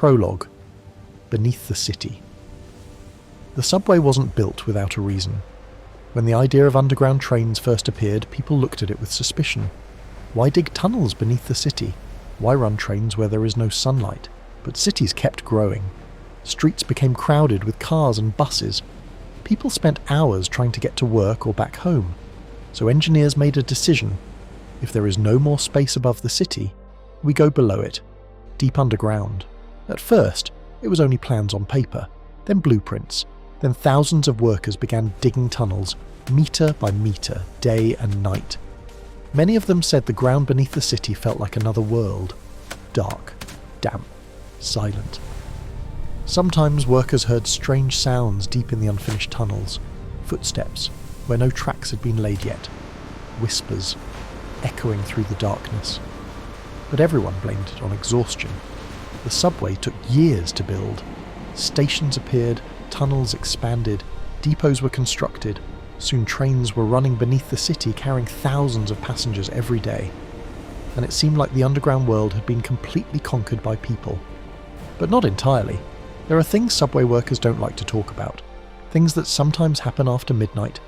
Prologue. Beneath the City. The subway wasn't built without a reason. When the idea of underground trains first appeared, people looked at it with suspicion. Why dig tunnels beneath the city? Why run trains where there is no sunlight? But cities kept growing. Streets became crowded with cars and buses. People spent hours trying to get to work or back home. So engineers made a decision. If there is no more space above the city, we go below it, deep underground. At first, it was only plans on paper, then blueprints. Then thousands of workers began digging tunnels, metre by metre, day and night. Many of them said the ground beneath the city felt like another world. Dark, damp, silent. Sometimes workers heard strange sounds deep in the unfinished tunnels. Footsteps, where no tracks had been laid yet. Whispers, echoing through the darkness. But everyone blamed it on exhaustion. The subway took years to build. Stations appeared, tunnels expanded, depots were constructed. Soon trains were running beneath the city, carrying thousands of passengers every day. And it seemed like the underground world had been completely conquered by people. But not entirely. There are things subway workers don't like to talk about. Things that sometimes happen after midnight,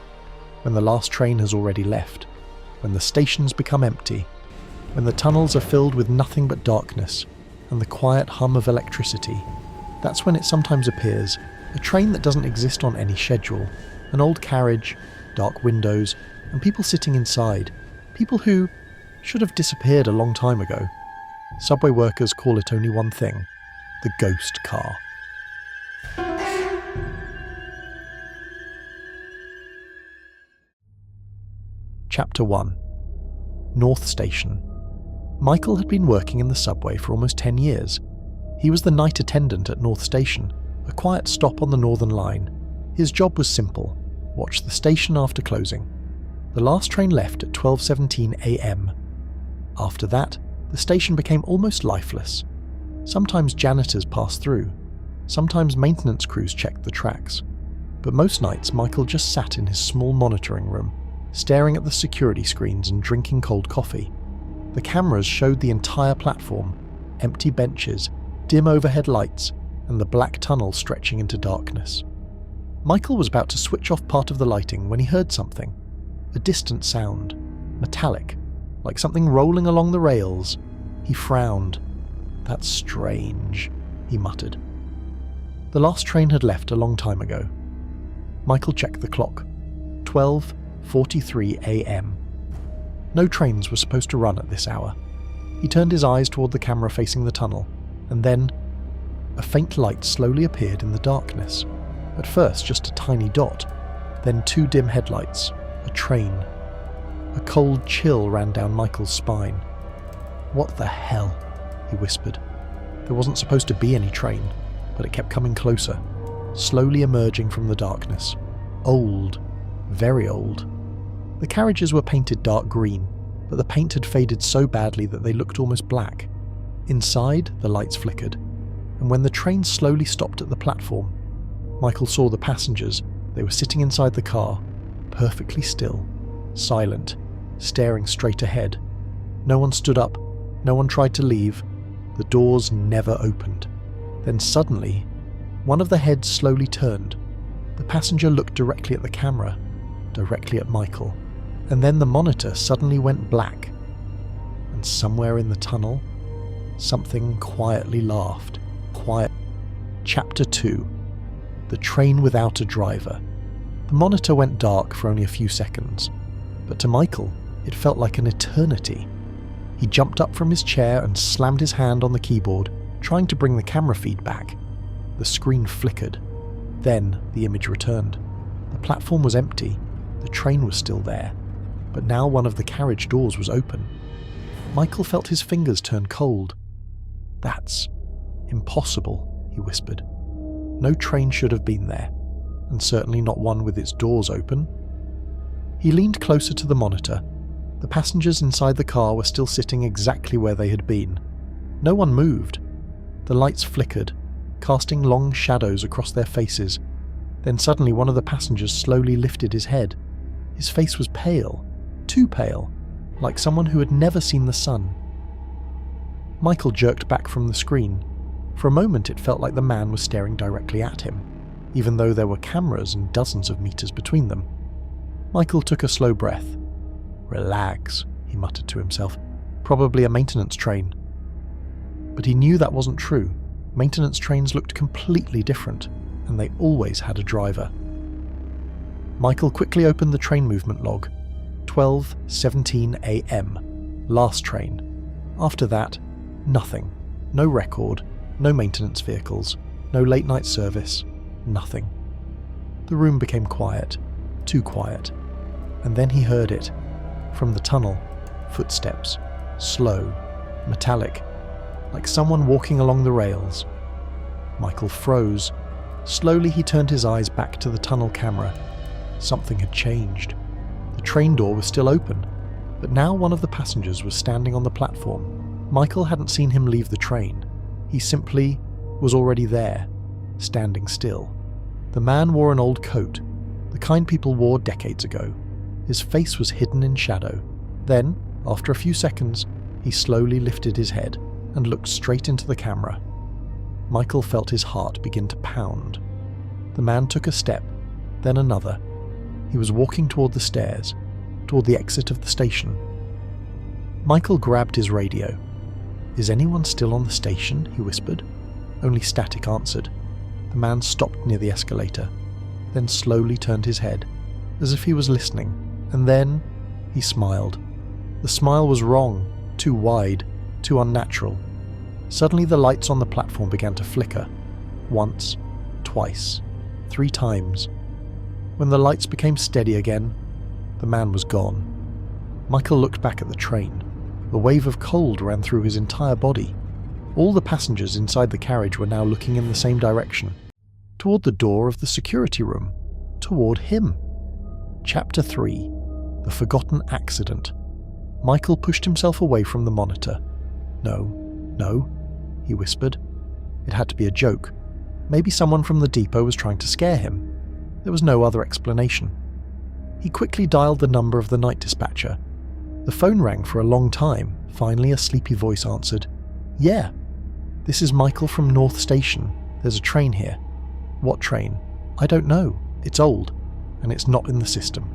when the last train has already left, when the stations become empty, when the tunnels are filled with nothing but darkness, and the quiet hum of electricity. That's when it sometimes appears. A train that doesn't exist on any schedule. An old carriage, dark windows, and people sitting inside. People who should have disappeared a long time ago. Subway workers call it only one thing: the ghost car. Chapter 1. North Station. Michael had been working in the subway for almost 10 years. He was the night attendant at North Station, a quiet stop on the Northern Line. His job was simple: watch the station after closing. The last train left at 12:17 a.m. After that, the station became almost lifeless. Sometimes janitors passed through. Sometimes maintenance crews checked the tracks. But most nights Michael just sat in his small monitoring room, staring at the security screens and drinking cold coffee. The cameras showed the entire platform, empty benches, dim overhead lights, and the black tunnel stretching into darkness. Michael was about to switch off part of the lighting when he heard something. A distant sound, metallic, like something rolling along the rails. He frowned. "That's strange," he muttered. The last train had left a long time ago. Michael checked the clock. 12:43 a.m. No trains were supposed to run at this hour. He turned his eyes toward the camera facing the tunnel, and then a faint light slowly appeared in the darkness. At first just a tiny dot, then two dim headlights, a train. A cold chill ran down Michael's spine. "What the hell?" he whispered. There wasn't supposed to be any train, but it kept coming closer, slowly emerging from the darkness. Old, very old. The carriages were painted dark green, but the paint had faded so badly that they looked almost black. Inside, the lights flickered, and when the train slowly stopped at the platform, Michael saw the passengers. They were sitting inside the car, perfectly still, silent, staring straight ahead. No one stood up, no one tried to leave. The doors never opened. Then suddenly, one of the heads slowly turned. The passenger looked directly at the camera, directly at Michael, and then the monitor suddenly went black. And somewhere in the tunnel, something quietly laughed. Quiet. Chapter 2. The Train Without a Driver. The monitor went dark for only a few seconds, but to Michael, it felt like an eternity. He jumped up from his chair and slammed his hand on the keyboard, trying to bring the camera feed back. The screen flickered. Then the image returned. The platform was empty. The train was still there, but now one of the carriage doors was open. Michael felt his fingers turn cold. "That's impossible," he whispered. No train should have been there, and certainly not one with its doors open. He leaned closer to the monitor. The passengers inside the car were still sitting exactly where they had been. No one moved. The lights flickered, casting long shadows across their faces. Then suddenly one of the passengers slowly lifted his head. His face was pale, too pale, like someone who had never seen the sun. Michael jerked back from the screen. For a moment it felt like the man was staring directly at him, even though there were cameras and dozens of meters between them. Michael took a slow breath. "Relax," he muttered to himself. "Probably a maintenance train." But he knew that wasn't true. Maintenance trains looked completely different, and they always had a driver. Michael quickly opened the train movement log. 12:17 a.m. Last train. After that, nothing. No record, no maintenance vehicles, no late night service, nothing. The room became quiet, too quiet. And then he heard it. From the tunnel, footsteps, slow, metallic, like someone walking along the rails. Michael froze. Slowly he turned his eyes back to the tunnel camera. Something had changed. The train door was still open, but now one of the passengers was standing on the platform. Michael hadn't seen him leave the train. He simply was already there, standing still. The man wore an old coat, the kind people wore decades ago. His face was hidden in shadow. Then, after a few seconds, he slowly lifted his head and looked straight into the camera. Michael felt his heart begin to pound. The man took a step, then another. He was walking toward the stairs, toward the exit of the station. Michael grabbed his radio. "Is anyone still on the station?" he whispered. Only static answered. The man stopped near the escalator, then slowly turned his head, as if he was listening, and then he smiled. The smile was wrong, too wide, too unnatural. Suddenly the lights on the platform began to flicker. Once, twice, 3 times. When the lights became steady again, the man was gone. Michael looked back at the train. A wave of cold ran through his entire body. All the passengers inside the carriage were now looking in the same direction, toward the door of the security room, toward him. Chapter 3: The Forgotten Accident. Michael pushed himself away from the monitor. No, he whispered. It had to be a joke. Maybe someone from the depot was trying to scare him. There was no other explanation. He quickly dialed the number of the night dispatcher. The phone rang for a long time. Finally, a sleepy voice answered. "Yeah, this is Michael from North Station. There's a train here." "What train?" "I don't know. It's old, and it's not in the system."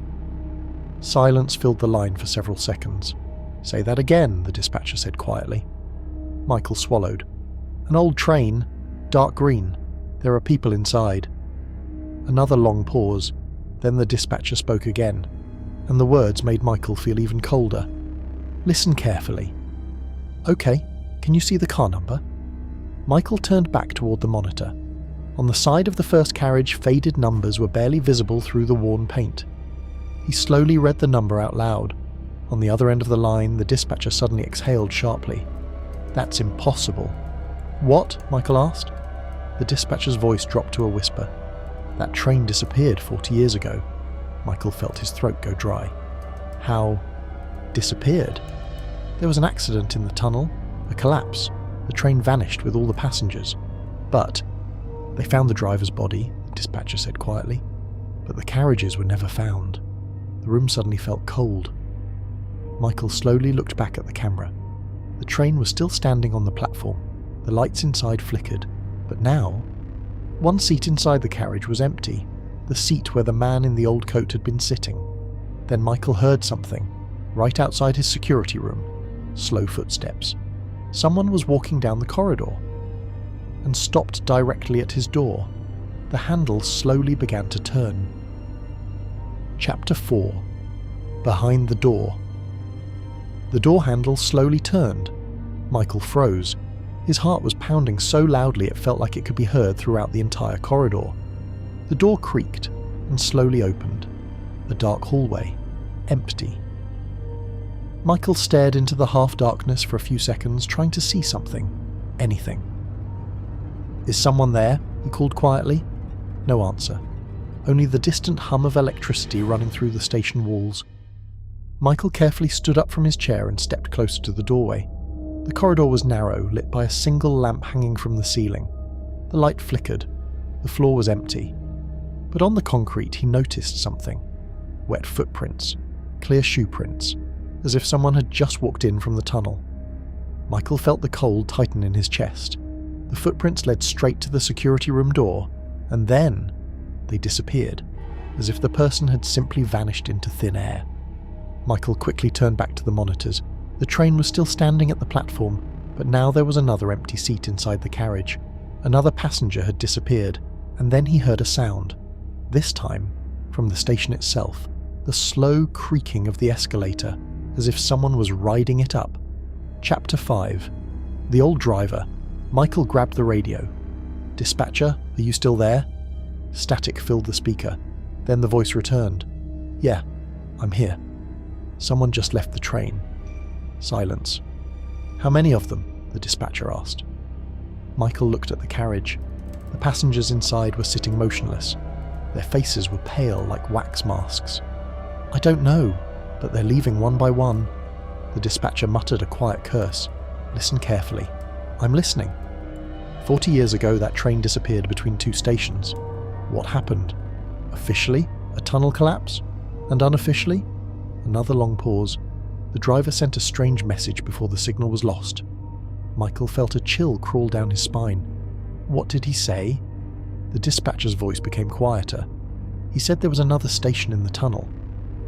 Silence filled the line for several seconds. "Say that again," the dispatcher said quietly. Michael swallowed. "An old train, dark green. There are people inside." Another long pause. Then the dispatcher spoke again, and the words made Michael feel even colder. "Listen carefully." "Okay, can you see the car number?" Michael turned back toward the monitor. On the side of the first carriage, faded numbers were barely visible through the worn paint. He slowly read the number out loud. On the other end of the line, the dispatcher suddenly exhaled sharply. "That's impossible." "What?" Michael asked. The dispatcher's voice dropped to a whisper. "That train disappeared 40 years ago." Michael felt his throat go dry. "How? Disappeared?" "There was an accident in the tunnel, a collapse. The train vanished with all the passengers. But they found the driver's body," the dispatcher said quietly. "But the carriages were never found." The room suddenly felt cold. Michael slowly looked back at the camera. The train was still standing on the platform. The lights inside flickered. But now, one seat inside the carriage was empty, the seat where the man in the old coat had been sitting. Then Michael heard something, right outside his security room. Slow footsteps. Someone was walking down the corridor, and stopped directly at his door. The handle slowly began to turn. Chapter 4: Behind the Door. The door handle slowly turned. Michael froze. His heart was pounding so loudly it felt like it could be heard throughout the entire corridor. The door creaked and slowly opened. A dark hallway, empty. Michael stared into the half-darkness for a few seconds, trying to see something, anything. "Is someone there?" he called quietly. No answer. Only the distant hum of electricity running through the station walls. Michael carefully stood up from his chair and stepped closer to the doorway. The corridor was narrow, lit by a single lamp hanging from the ceiling. The light flickered. The floor was empty. But on the concrete he noticed something. Wet footprints, clear shoe prints, as if someone had just walked in from the tunnel. Michael felt the cold tighten in his chest. The footprints led straight to the security room door, and then they disappeared, as if the person had simply vanished into thin air. Michael quickly turned back to the monitors. The train was still standing at the platform, but now there was another empty seat inside the carriage. Another passenger had disappeared, and then he heard a sound. This time, from the station itself, the slow creaking of the escalator, as if someone was riding it up. Chapter 5. The old driver. Michael grabbed the radio. "Dispatcher, are you still there?" Static filled the speaker. Then the voice returned. "Yeah, I'm here." "Someone just left the train." Silence. "How many of them?" the dispatcher asked. Michael looked at the carriage. The passengers inside were sitting motionless. Their faces were pale like wax masks. "I don't know, but they're leaving one by one." The dispatcher muttered a quiet curse. "Listen carefully." "I'm listening." 40 years ago, that train disappeared between two stations. What happened? Officially, a tunnel collapse? And unofficially? Another long pause. The driver sent a strange message before the signal was lost. Michael felt a chill crawl down his spine. What did he say? The dispatcher's voice became quieter. He said there was another station in the tunnel.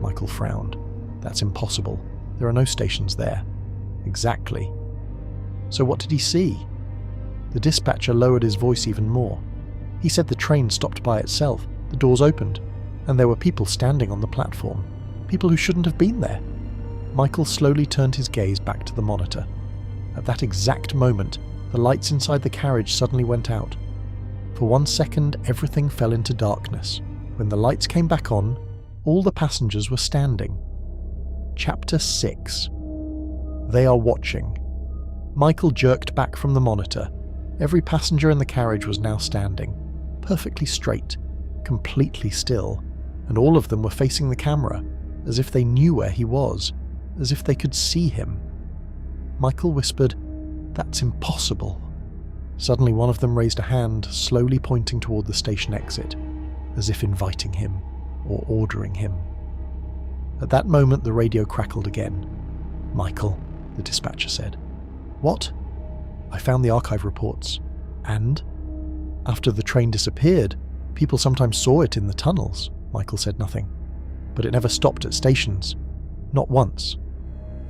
Michael frowned. That's impossible. There are no stations there. Exactly. So what did he see? The dispatcher lowered his voice even more. He said the train stopped by itself, the doors opened, and there were people standing on the platform. People who shouldn't have been there. Michael slowly turned his gaze back to the monitor. At that exact moment, the lights inside the carriage suddenly went out. For 1 second, everything fell into darkness. When the lights came back on, all the passengers were standing. Chapter 6. They are watching. Michael jerked back from the monitor. Every passenger in the carriage was now standing, perfectly straight, completely still, and all of them were facing the camera, as if they knew where he was, as if they could see him. Michael whispered, "That's impossible." Suddenly one of them raised a hand, slowly pointing toward the station exit, as if inviting him or ordering him. At that moment the radio crackled again. "Michael," the dispatcher said. "What?" "I found the archive reports. And?" "After the train disappeared, people sometimes saw it in the tunnels." Michael said nothing. "But it never stopped at stations. Not once."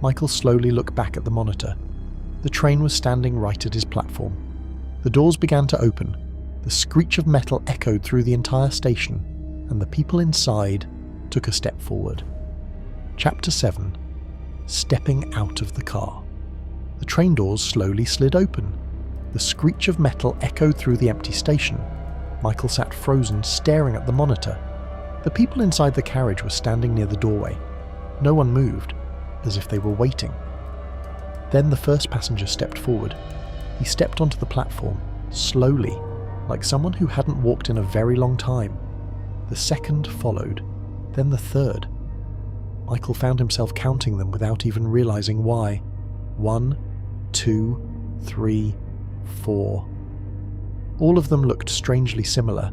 Michael slowly looked back at the monitor. The train was standing right at his platform. The doors began to open. The screech of metal echoed through the entire station, and the people inside took a step forward. Chapter 7. Stepping out of the car. The train doors slowly slid open. The screech of metal echoed through the empty station. Michael sat frozen, staring at the monitor. The people inside the carriage were standing near the doorway. No one moved, as if they were waiting. Then the first passenger stepped forward. He stepped onto the platform, slowly, like someone who hadn't walked in a very long time. The second followed, then the third. Michael found himself counting them without even realizing why. 1, 2, 3, 4. All of them looked strangely similar.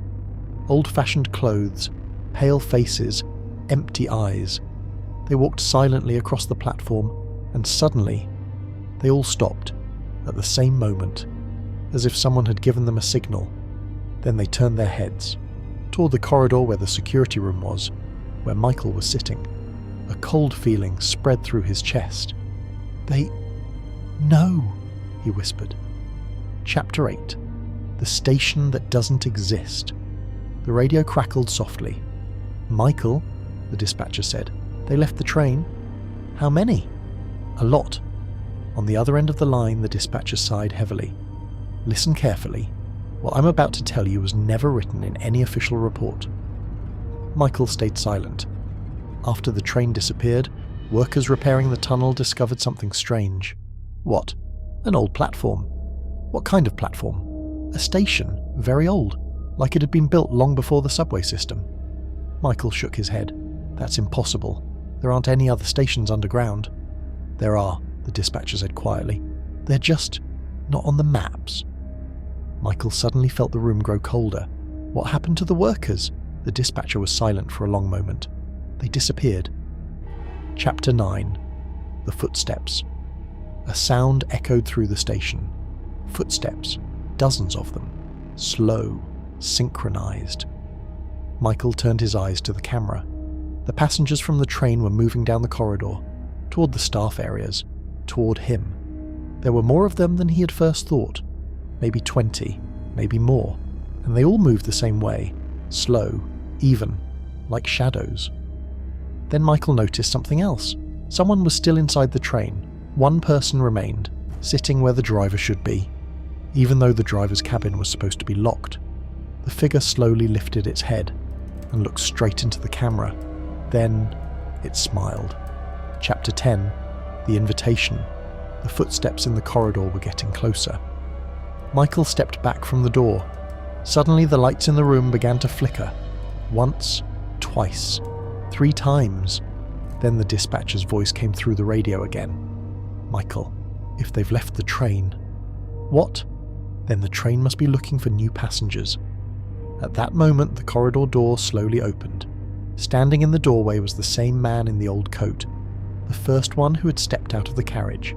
Old-fashioned clothes, pale faces, empty eyes. They walked silently across the platform, and suddenly, they all stopped, at the same moment, as if someone had given them a signal. Then they turned their heads, toward the corridor where the security room was, where Michael was sitting. A cold feeling spread through his chest. "No," he whispered. Chapter 8. The station that doesn't exist. The radio crackled softly. "Michael," the dispatcher said, "they left the train." "How many?" "A lot." On the other end of the line, the dispatcher sighed heavily. "Listen carefully. What I'm about to tell you was never written in any official report." Michael stayed silent. After the train disappeared, workers repairing the tunnel discovered something strange. What? An old platform. What kind of platform? A station, very old, like it had been built long before the subway system. Michael shook his head. "That's impossible. There aren't any other stations underground." "There are," the dispatcher said quietly. "They're just not on the maps." Michael suddenly felt the room grow colder. What happened to the workers? The dispatcher was silent for a long moment. They disappeared. Chapter 9. The footsteps. A sound echoed through the station. Footsteps. Dozens of them, slow, synchronized. Michael turned his eyes to the camera. The passengers from the train were moving down the corridor, toward the staff areas, toward him. There were more of them than he had first thought, maybe 20, maybe more, and they all moved the same way, slow, even, like shadows. Then Michael noticed something else. Someone was still inside the train. One person remained, sitting where the driver should be. Even though the driver's cabin was supposed to be locked, the figure slowly lifted its head and looked straight into the camera. Then it smiled. Chapter 10, The Invitation. The footsteps in the corridor were getting closer. Michael stepped back from the door. Suddenly the lights in the room began to flicker. Once, twice, 3 times. Then the dispatcher's voice came through the radio again. Michael, if they've left the train. What? Then the train must be looking for new passengers. At that moment, the corridor door slowly opened. Standing in the doorway was the same man in the old coat, the first one who had stepped out of the carriage.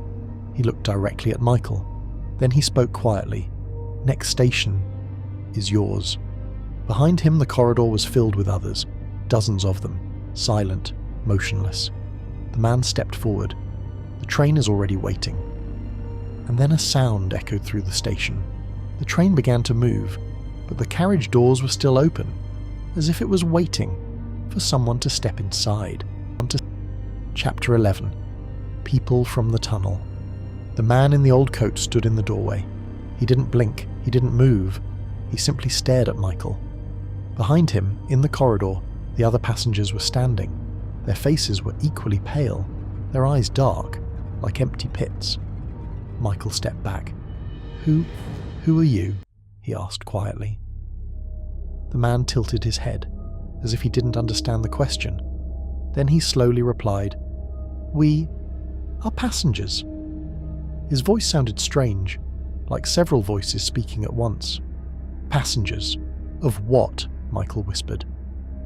He looked directly at Michael. Then he spoke quietly. Next station is yours. Behind him, the corridor was filled with others, dozens of them, silent, motionless. The man stepped forward. The train is already waiting. And then a sound echoed through the station. The train began to move, but the carriage doors were still open, as if it was waiting for someone to step inside. Chapter 11. People from the tunnel. The man in the old coat stood in the doorway. He didn't blink, he didn't move, he simply stared at Michael. Behind him, in the corridor, the other passengers were standing. Their faces were equally pale, their eyes dark, like empty pits. Michael stepped back. Who are you? He asked quietly. The man tilted his head, as if he didn't understand the question. Then he slowly replied, "We are passengers." His voice sounded strange, like several voices speaking at once. "Passengers? Of what?" Michael whispered.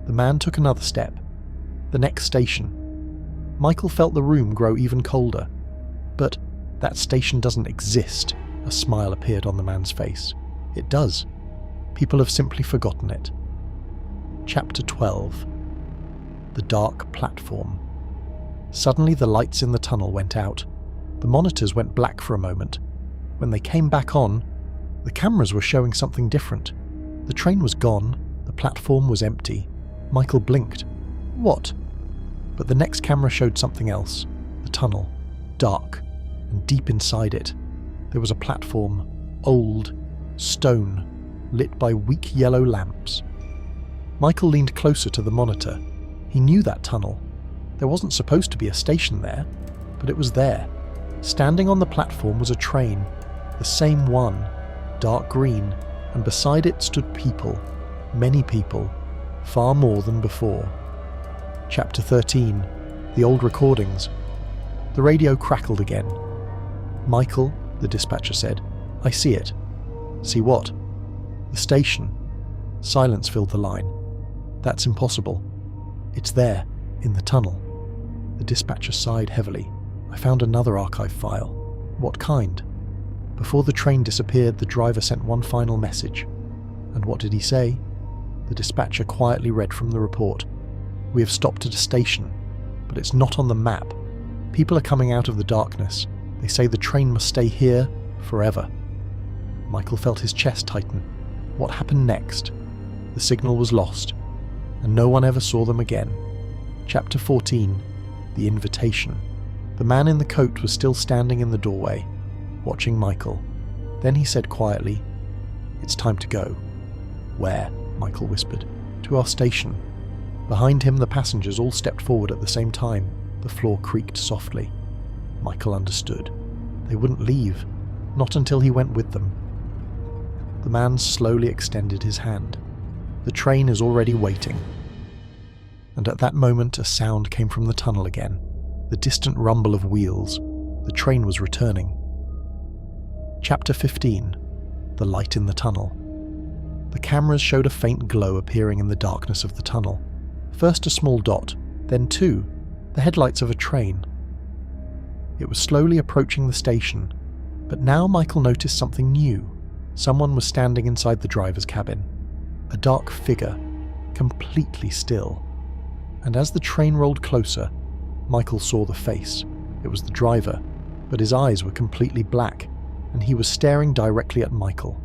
The man took another step. "The next station." Michael felt the room grow even colder. "But that station doesn't exist." A smile appeared on the man's face. "It does. People have simply forgotten it." Chapter 12. The Dark Platform. Suddenly the lights in the tunnel went out. The monitors went black for a moment. When they came back on, the cameras were showing something different. The train was gone, the platform was empty. Michael blinked. What? But the next camera showed something else. The tunnel. Dark. And deep inside it, there was a platform, old, stone, lit by weak yellow lamps. Michael leaned closer to the monitor. He knew that tunnel. There wasn't supposed to be a station there, but it was there. Standing on the platform was a train, the same one, dark green, and beside it stood people, many people, far more than before. Chapter 13. The Old Recordings. The radio crackled again. "Michael," the dispatcher said, "I see it." "See what?" "The station." Silence filled the line. "That's impossible." "It's there, in the tunnel." The dispatcher sighed heavily. "I found another archive file." "What kind?" "Before the train disappeared, the driver sent one final message." "And what did he say?" The dispatcher quietly read from the report. "We have stopped at a station, but it's not on the map. People are coming out of the darkness. They say the train must stay here forever." Michael felt his chest tighten. What happened next? The signal was lost, and no one ever saw them again. Chapter 14. The Invitation. The man in the coat was still standing in the doorway, watching Michael. Then he said quietly, "It's time to go." "Where?" Michael whispered. "To our station." Behind him, the passengers all stepped forward at the same time. The floor creaked softly. Michael understood. They wouldn't leave, not until he went with them. The man slowly extended his hand. "The train is already waiting." And at that moment, a sound came from the tunnel again. The distant rumble of wheels. The train was returning. Chapter 15. The Light in the Tunnel. The cameras showed a faint glow appearing in the darkness of the tunnel. First a small dot, then 2, the headlights of a train. It was slowly approaching the station, but now Michael noticed something new. Someone was standing inside the driver's cabin, a dark figure, completely still. And as the train rolled closer, Michael saw the face. It was the driver, but his eyes were completely black, and he was staring directly at Michael.